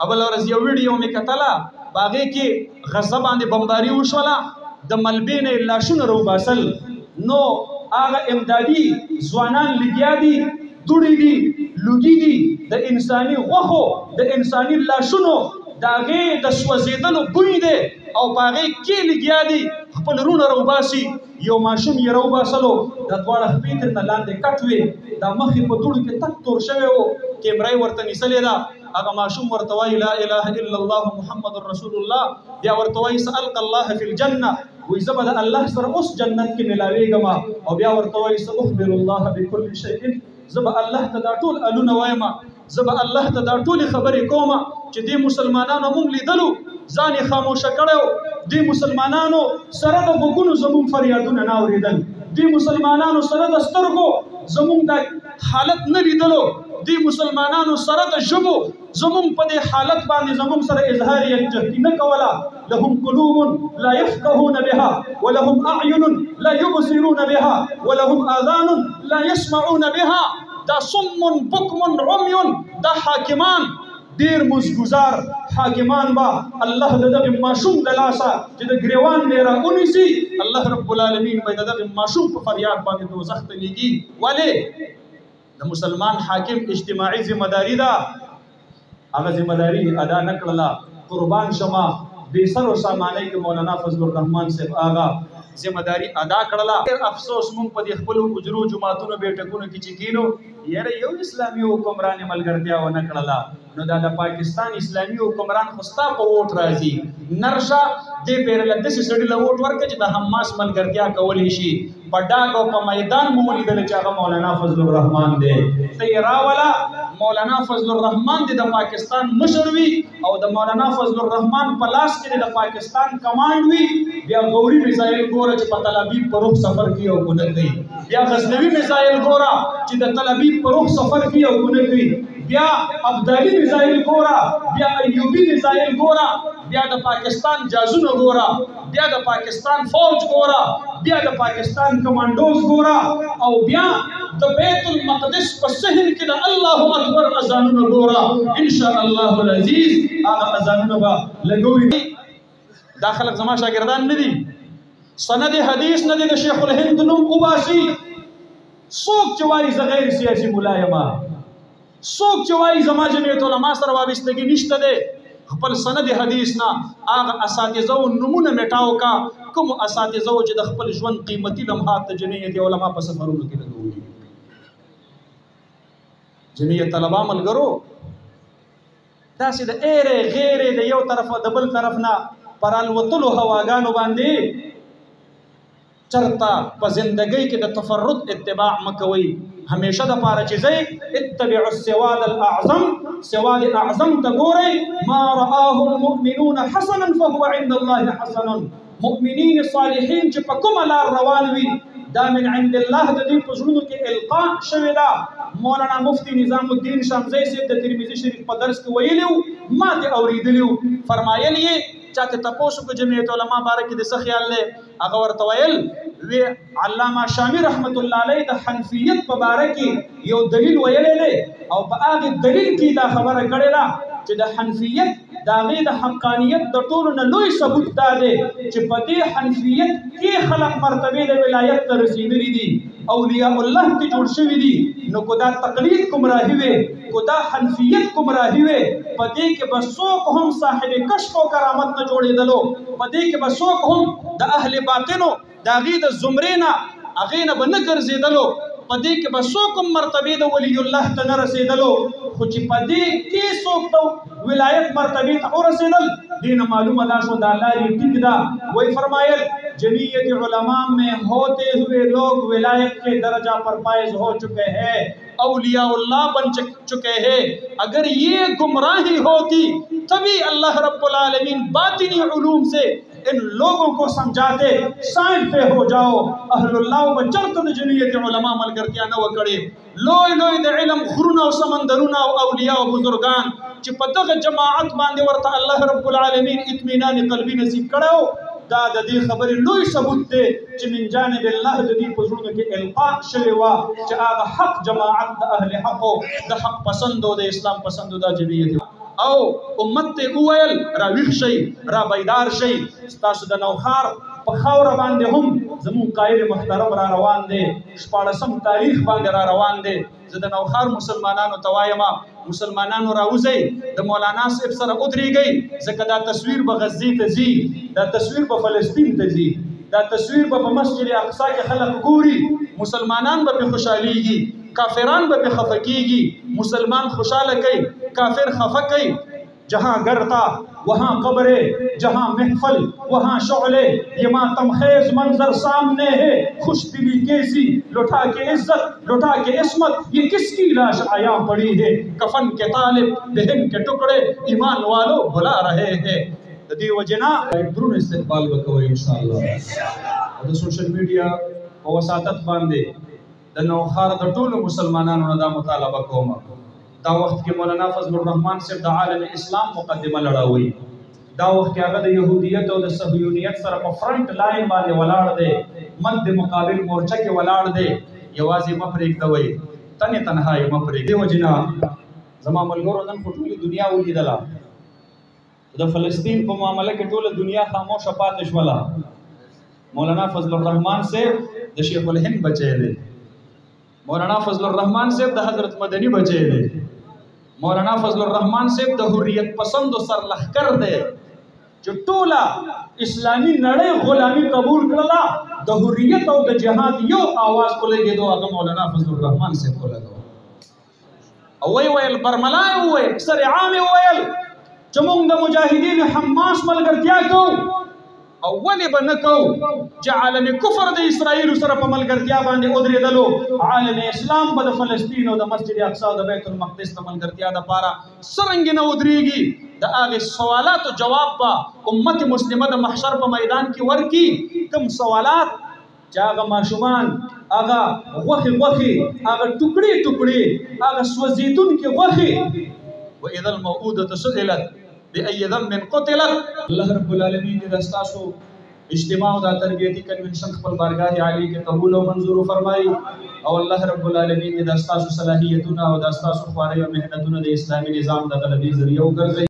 اول ورځ یو ویډیو مې کتله باغې کې غزه باندې بمباري وشوله د ملبې نه لاشونه روباسل نو هغه امدادي ځوانان لګیا دي دوړې دي لوګي دي د انساني غوښو د انساني لاشونو د هغې د سوځېدلو بوی دی او په هغې کې لګیا دي خپل رونه روباسي یو ماشوم یې روباسلو دا دواړه خپې ترنه لاندې کټ وې دا مخ یې په دوړو کې تک تور شوی و کیمره یې ورته نیسلې ده هغه ماشوم ورته وایي لا اله الا الله محمد رسول الله بیا ورته وایي سألق الله فی الجنه وایي زه به د الله سره اوس جنت کې ملاویږم او بیا ورته وایي سأخبر الله بكل شیء زه به الله ته دا ټول الونه وایم زه به الله ته دا ټولې خبرې کوم چې دې مسلمانانو موږ لیدلو ځان یې خاموشه کړی و دې مسلمانانو سره د غوږونو زموږ فریادونه نه اورېدل دې مسلمانانو سره د سترګو زموږ دا حالت نه لیدلو دې مسلمانانو سره د ژبو زموږ په دې حالت باندې زموږ سره اظهار یکجهتي نه کوله لهم قلوب لا يفقهون بها ولهم اعین لا يبصرون بها ولهم آذان لا يسمعون بها دا صم بکم عمی دا حاکمان ډیر مزګزار حاکمان با الله د دغه ماشوم د لاسه چې د ګریوان نه راونیسي الله رب العالمین به د دغه ماشوم په فریاد باندې دوزخ ته لیږي ولې د مسلمان حاکم اجتماعي ذمہ داری ده هغه ذمہ داری ادا نه کړله قربان شمه بې سر و سامانۍ کې مولانا فضل الرحمن صاحب آغا ذمہ داری ادا کړله افسوس مونږ په دې خپلو حجرو جماعتونو بیټکونو کې چې کینو یاره یو اسلامي حکمران یې ملګرتیا ونه کړله نو دا د پاکستان اسلامي حکمران خو ستا په ووټ راځي نرشه دې پیرله داسې سړي له ووټ ورکړه چې د حماس ملګرتیا کولی شي په ډاګ او په میدان مو ولیدل چې هغه مولانا فضل الرحمن دی ته یې راوله مولانا فضل الرحمن دی د پاکستان مشر وي او د مولانا فضل الرحمن په لاس کې د پاکستان کمانډ وي بیا غوري میزایل ګوره چې په تل ابیب په رخ سفر کوي او ګونه کوي بیا غزنوي میزایل ګوره چې د تل ابیب په رخ سفر کوي او ګونه کوي بیا ابدالي میزایل ګوره بیا ایوبي میزایل ګوره بیا د پاکستان جازونه ګوره بیا د پاکستان فوج ګوره بیا د پاکستان کمانډوز ګوره او بیا د بیت المقدس په صحن کې د الله اکبر اذانونه ګوره ان شاء الله العزیز هغه اذانونه به لګوي دا خلک زما شاګردان نه دي سند حدیث نه دي د شیخ الهند نوم وباسي څوک چې وایي زه غیر سیاسي ملا یم څوک چې وایي زما جمعیت علما سره وابستګي نشته دی خپل سند حدیث نه هغه اساتذه او نمونه میټاو کا کوم اساتذه چې د خپل ژوند قیمتي لمحات د جمعیت علما په سفرونو کې لګولي جمعیت طلبه ملګرو داسې د ایرې غیرې د یو طرف د بل طرف نه پر الوتلو هواګانو باندې چرته په زندګۍ کې د تفرد اتباع مکوئ همیشه د پاره چې ځئ اتبعوا السواد الاعظم سواد اعظم ته ګورئ ما رآه المؤمنون حسنا فهو عند الله حسن مؤمنین صالحین چې په کومه لار روان وي دا من عند الله د دې په زړونو کې القاء شوې ده مولانا مفتی نظام الدین شمزی صاحب د ترمذی شریف په درس کې ویلي ما دې اورېدلي فرمایل یې چاته تاسو کو جمعیت علما باره کې د څه خیال دی هغه ورته ویل وی علامه شامی رحمت الله علیه د حنفیت په باره کې یو دلیل ویلی دی او په هغه دلیل کې دا خبره کړې ده چې د حنفیت د هغې د حقانیت د ټولو نه لوی ثبوت دا دی چې په دې حنفیت کې خلق مرتبې د ولایت ته رسېدلي دي اولیاء الله کې جوړ شوي دي نو کو دا تقلید گمراهي وي کو دا حنفیت گمراهي وي په دې کې به څوک هم صاحب کشف او کرامت نه جوړېدلو په دې کې به څوک هم د اهل باطنو د هغې د زمرې نه هغې نه به نه ګرځېدلو په دې کې به څوک هم مرتبې د ولی الله ته نه رسېدلو خو چې په دې کې څوک ته ولایت مرتبې ته ورسېدل دې نه معلومه دا شو دا لارې ټیک ده وہی فرمایل جمعیت علماء میں ہوتے ہوئے لوگ ولایت کے درجہ پر فائز ہو چکے ہیں اولیاء اللہ بن چکے ہیں اگر یہ گمراہی ہوتی تبھی اللہ رب العالمین باطنی علوم سے ان لوگوں کو سمجھاتے سائنس پہ ہو جاؤ اہل اللہ بچرت جمعیت علماء ملګرتیا نه وکړي لوی لوی د علم خرونه او سمندرونه او اولیاء او بزرگان چې په دغه جماعت باندې ورته الله رب العالمین اطمینان قلبی نصیب کړو دا د دې خبرې لوی ثبوت دی چې من جانب الله د دې په زړونو کې القاء شوی وه چې هغه حق جماعت د اهل حقو د حق پسندو د اسلام پسندو دا جمعیت او امت ته وویل را ویښ شئ را بیدار شئ ستاسو د نوښار په خاوره باندې هم زموږ قائد محترم را روان دی 14 تاریخ باندې را روان دی زه د نوښار مسلمانانو ته وایم مسلمانانو راوځئ د مولانا صاحب سره ودرېږئ ځکه دا تصویر به غزې ته ځي دا تصویر به فلسطین ته ځي دا تصویر به په مسجد اقصی کې خلک ګوري مسلمانان به پې خوشحالیږي کافران به پې خفه کېږي مسلمان خوشحاله کوي کافر خفه کوي جہاں گر تھا وہاں قبر جہاں محفل وہاں شعلے یہ ماتم خیز منظر سامنے ہے خوش دلی کیسی لٹا کے عزت لٹا کے عصمت یہ کس کی لاش آیا پڑی ہے کفن کے طالب بہن کے ٹکڑے ایمان والوں بلا رہے ہیں دی وجنا درون استقبال وکوي ان شاء الله د سوشل میډیا په وساتت باندې د نوښار د ټولو مسلمانانو نه دا مطالبه کوم دا وخت کې مولانا فضل الرحمن صاحب د عالم اسلام مقدمه لړاوي دا وخت کې هغه د يهودیت او د صهیونیت سره په فرنٹ لاین باندې ولاړ دی مد مقابل مورچه کې ولاړ دی یوازې مپرېږدوئ تنې تنهایی مپرېږدئ وجنا زما ملګرو نن خو ټولې دنیا ولیدله د فلسطین په معامله کې ټوله دنیا خاموشه پاتې شوله مولانا فضل الرحمن صاحب د شیخ الهند بچی دی مولانا فضل الرحمن صاحب د حضرت مدنی بچی دی مولانا فضل الرحمن صاحب د حریت پسندو سرلښکر دی چې ټوله اسلامي نړۍ غلامي قبول کړله د حریت او د جهاد یو آواز ولګېدو هغه مولانا فضل الرحمن صاحب ولګو او ویل برملا یې وویل سر عام یې وویل چې موږ د مجاهدینو حماس ملګرتیا کوو او ولې به نه کوو چې عالم کفر د اسرائیلو سره په ملګرتیا باندې ودرېدلو عالم اسلام به د فلسطین او د مسجد اقصی او د بیت المقدس د ملګرتیا دپاره څرنګې نه ودرېږي د هغې سوالاتو جواب به امت مسلمه د محشر په میدان کې ورکي کوم سوالات چې هغه ماشومان هغه غوښې هغه ټوکړې هغه سوځېدونکې غوښې وإذا الموءودة سئلت بأي ذنب قتلت الله رب العالمین دې دستاسو اجتماع او د تربیتی کنونشن خپل بارگاه عالی کې قبول او منظور فرمایي او الله رب العالمین دې دستاسو صلاحیتونه او دستاسو خواري او مهنتونه د اسلامي نظام د غلبې ذریعہ وګرځي